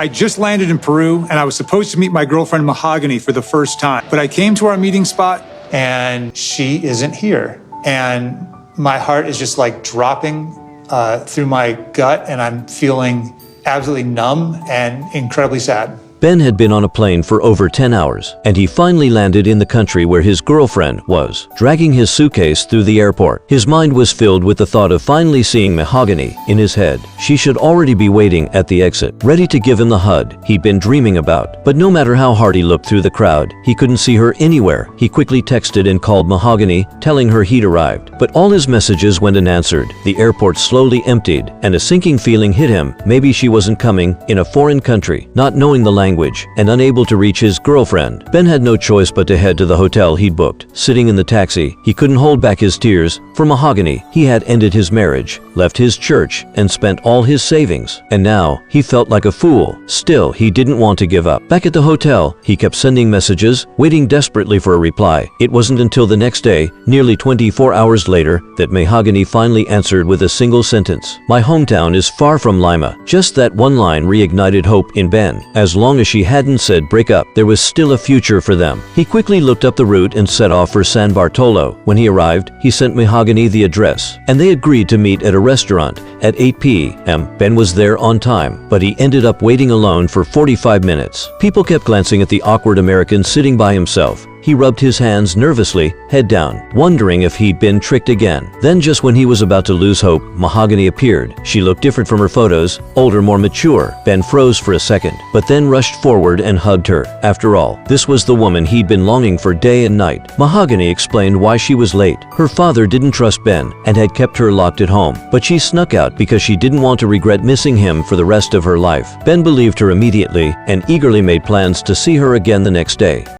I just landed in Peru and I was supposed to meet my girlfriend Mahogany for the first time. But I came to our meeting spot and she isn't here. And my heart is just like dropping through my gut and I'm feeling absolutely numb and incredibly sad. Ben had been on a plane for over 10 hours, and he finally landed in the country where his girlfriend was, dragging his suitcase through the airport. His mind was filled with the thought of finally seeing Mahogany. In his head, she should already be waiting at the exit, ready to give him the hug he'd been dreaming about. But no matter how hard he looked through the crowd, he couldn't see her anywhere. He quickly texted and called Mahogany, telling her he'd arrived. But all his messages went unanswered. The airport slowly emptied, and a sinking feeling hit him. Maybe she wasn't coming. In a foreign country, not knowing the language, and unable to reach his girlfriend, Ben had no choice but to head to the hotel he'd booked. Sitting in the taxi, he couldn't hold back his tears. For Mahogany, he had ended his marriage, left his church, and spent all his savings. And now, he felt like a fool. Still, he didn't want to give up. Back at the hotel, he kept sending messages, waiting desperately for a reply. It wasn't until the next day, nearly 24 hours later, that Mahogany finally answered with a single sentence. "My hometown is far from Lima." Just that one line reignited hope in Ben. As long as she hadn't said break up, there was still a future for them. He quickly looked up the route and set off for San Bartolo. When he arrived, he sent Mahogany the address, and they agreed to meet at a restaurant at 8 p.m. Ben was there on time, but he ended up waiting alone for 45 minutes. People kept glancing at the awkward American sitting by himself. He rubbed his hands nervously, head down, wondering if he'd been tricked again. Then just when he was about to lose hope, Mahogany appeared. She looked different from her photos, older, more mature. Ben froze for a second, but then rushed forward and hugged her. After all, this was the woman he'd been longing for day and night. Mahogany explained why she was late. Her father didn't trust Ben and had kept her locked at home, but she snuck out because she didn't want to regret missing him for the rest of her life. Ben believed her immediately and eagerly made plans to see her again the next day.